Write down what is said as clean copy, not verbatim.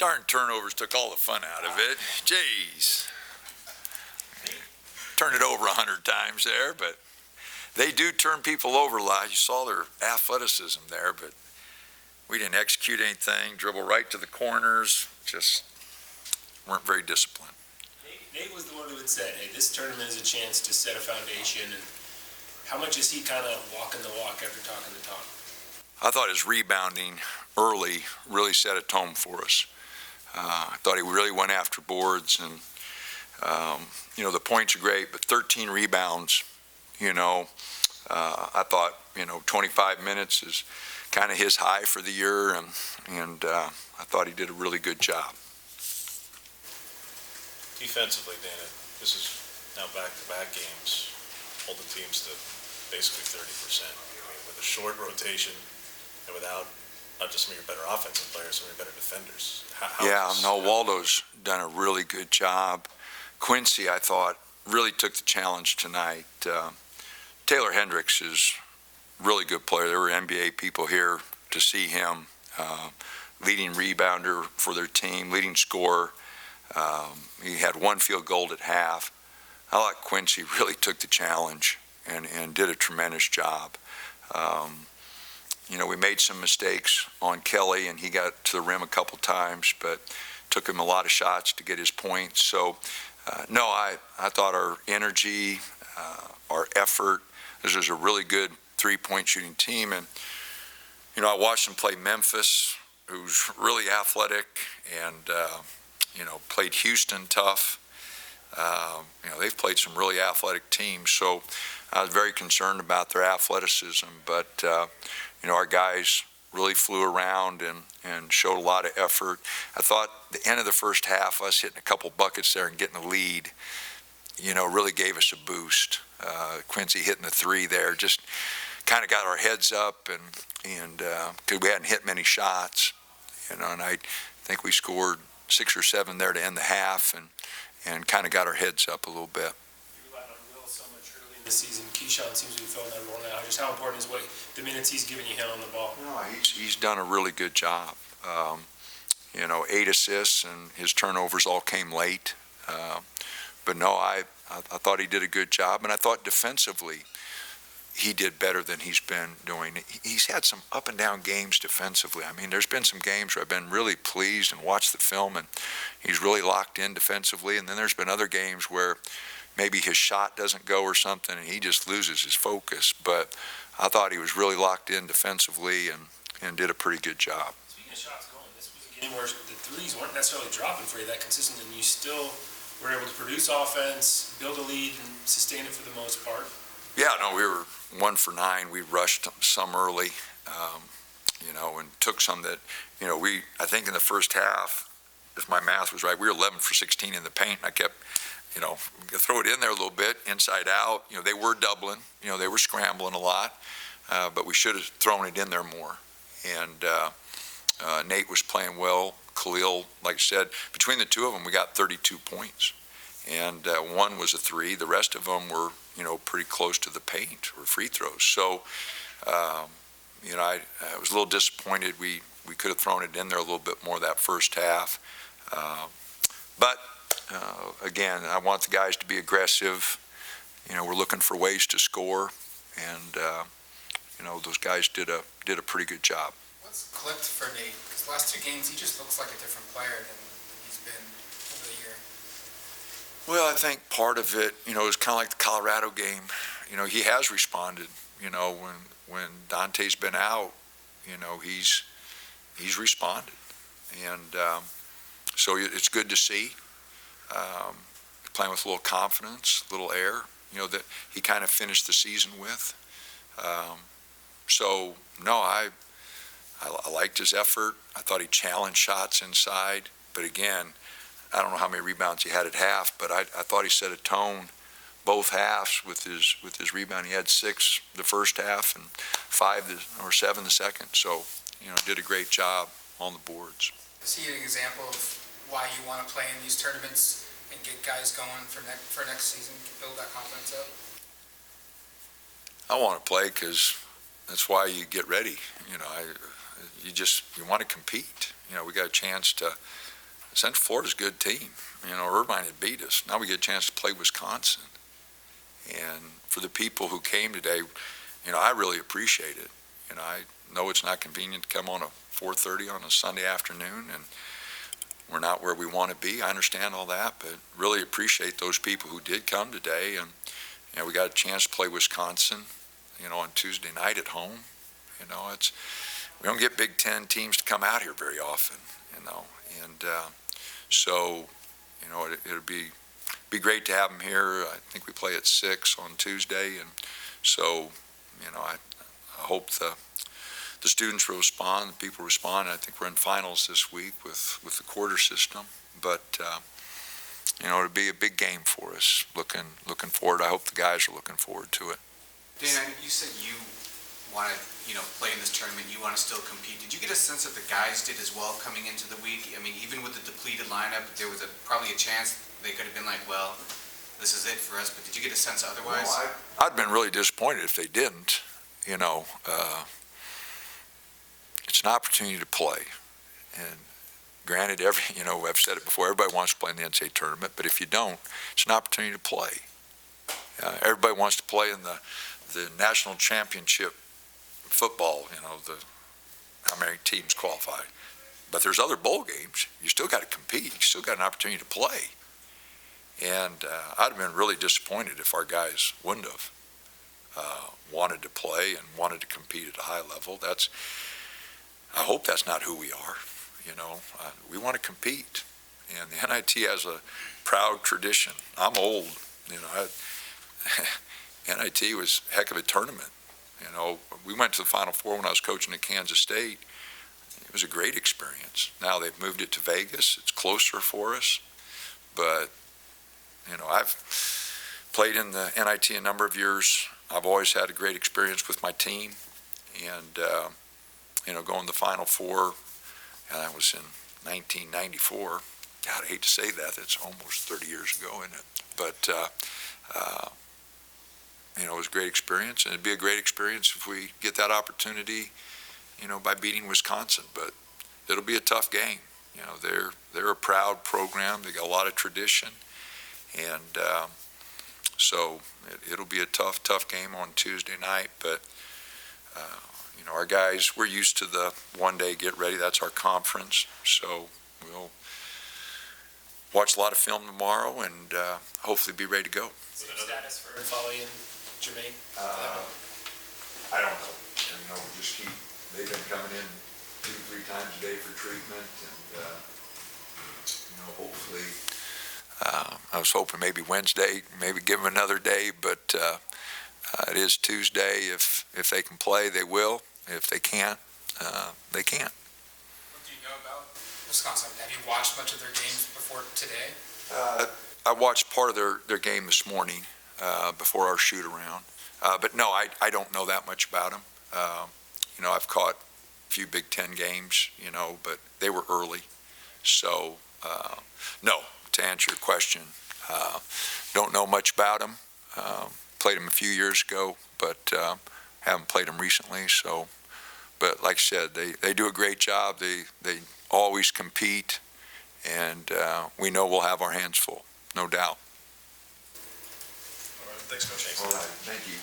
Darn turnovers took all the fun out of it. Jeez. Turned it over 100 times there, but they do turn people over a lot. You saw their athleticism there, but we didn't execute anything, dribble right to the corners, just weren't very disciplined. Nate was the one who had said, hey, this tournament is a chance to set a foundation. And how much is he kind of walking the walk after talking the talk? I thought his rebounding early really set a tone for us. I thought he really went after boards, and the points are great, but 13 rebounds, I thought, 25 minutes is kind of his high for the year, and I thought he did a really good job. Defensively, Dana, this is now back-to-back games, holding teams to basically 30%. With a short rotation and without not just some of your better offensive players, some of your better defenders. Waldo's done a really good job. Quincy, I thought, really took the challenge tonight. Taylor Hendricks is a really good player. There were NBA people here to see him. Leading rebounder for their team, leading scorer. He had one field goal at half. I thought Quincy really took the challenge and did a tremendous job. We made some mistakes on Kelly, and he got to the rim a couple times, but took him a lot of shots to get his points. So, I thought our energy, our effort, this was a really good three-point shooting team. And, I watched them play Memphis, who's really athletic, and, played Houston tough. They've played some really athletic teams. So I was very concerned about their athleticism, but, our guys really flew around and showed a lot of effort. I thought the end of the first half, us hitting a couple buckets there and getting the lead, really gave us a boost. Quincy hitting the three there just kind of got our heads up, and because we hadn't hit many shots, and I think we scored 6 or 7 there to end the half, and kind of got our heads up a little bit. You relied on Will so much early in the season. Keyshawn seems to be filling that role now. Just how important is the minutes he's giving you on the ball? He's done a really good job. 8 assists, and his turnovers all came late. But I thought he did a good job, and I thought defensively he did better than he's been doing. He's had some up and down games defensively. I mean, there's been some games where I've been really pleased and watched the film, and he's really locked in defensively. And then there's been other games where maybe his shot doesn't go or something, and he just loses his focus. But I thought he was really locked in defensively and did a pretty good job. Speaking of shots going, this was a game where the threes weren't necessarily dropping for you that consistently, and you still were able to produce offense, build a lead, and sustain it for the most part. Yeah, we were 1 for 9. We rushed some early, and took some that, I think in the first half, if my math was right, we were 11 for 16 in the paint. I kept, throw it in there a little bit, inside out. They were doubling, they were scrambling a lot, but we should have thrown it in there more. And Nate was playing well. Khalil, like I said, between the two of them, we got 32 points. And one was a three. The rest of them were, pretty close to the paint or free throws. So, I was a little disappointed. We could have thrown it in there a little bit more that first half. But again, I want the guys to be aggressive. We're looking for ways to score, and those guys did a pretty good job. What's clicked for Nate? Because the last 2 games, he just looks like a different player than he's been over the year. Well, I think part of it, it was kind of like the Colorado game. He has responded. When Dante's been out, he's responded, and so it's good to see. Playing with a little confidence, a little air, that he kind of finished the season with. I liked his effort. I thought he challenged shots inside, but again, I don't know how many rebounds he had at half, but I thought he set a tone both halves with his rebound. He had 6 the first half and 5 or 7 the second. So, did a great job on the boards. Is he an example of why you want to play in these tournaments and get guys going for next season, build that confidence up? I want to play because that's why you get ready. You want to compete. We got a chance to Central Florida's a good team. Irvine had beat us. Now we get a chance to play Wisconsin. And for the people who came today, I really appreciate it. I know it's not convenient to come on a 4:30 on a Sunday afternoon, and we're not where we want to be. I understand all that, but really appreciate those people who did come today. And, we got a chance to play Wisconsin, on Tuesday night at home. We don't get Big Ten teams to come out here very often, and so, it'll be great to have them here. I think we play at 6 on Tuesday, and so, I hope the students will respond, the people respond. I think we're in finals this week with the quarter system, but it'll be a big game for us. Looking forward. I hope the guys are looking forward to it. Dana, you said you want to, play in this tournament. You want to still compete. Did you get a sense that the guys did as well coming into the week? I mean, even with the depleted lineup, there was probably a chance they could have been like, well, this is it for us. But did you get a sense otherwise? Well, I'd been really disappointed if they didn't. It's an opportunity to play. And granted, I've said it before, everybody wants to play in the NCAA tournament, but if you don't, it's an opportunity to play. Everybody wants to play in the national championship football, how many teams qualify. But there's other bowl games. You still got to compete. You still got an opportunity to play. And I'd have been really disappointed if our guys wouldn't have wanted to play and wanted to compete at a high level. I hope that's not who we are. We want to compete. And the NIT has a proud tradition. I'm old. NIT was a heck of a tournament. We went to the Final Four when I was coaching at Kansas State. It was a great experience. Now they've moved it to Vegas. It's closer for us. But, I've played in the NIT a number of years. I've always had a great experience with my team. And, going to the Final Four, and that was in 1994. God, I hate to say that. It's almost 30 years ago, isn't it? But, it was a great experience, and it'd be a great experience if we get that opportunity, by beating Wisconsin. But it'll be a tough game. They're a proud program. They got a lot of tradition, and so it'll be a tough game on Tuesday night. But our guys, we're used to the one-day get ready. That's our conference, so we'll watch a lot of film tomorrow and hopefully be ready to go. Status for Foley and Jermaine? I don't know. They've been coming in 2-3 times a day for treatment, and hopefully, I was hoping maybe Wednesday, maybe give them another day, but it is Tuesday. If they can play, they will. If they can't, they can't. What do you know about Wisconsin? Have you watched much of their games before today? I watched part of their game this morning before our shoot around. But no, I don't know that much about them. I've caught a few Big Ten games, but they were early. So, no, to answer your question, don't know much about them. Played them a few years ago, but haven't played them recently. So, but like I said, they do a great job. They always compete, and we know we'll have our hands full, no doubt. All right, thanks, Coach. All right, thank you.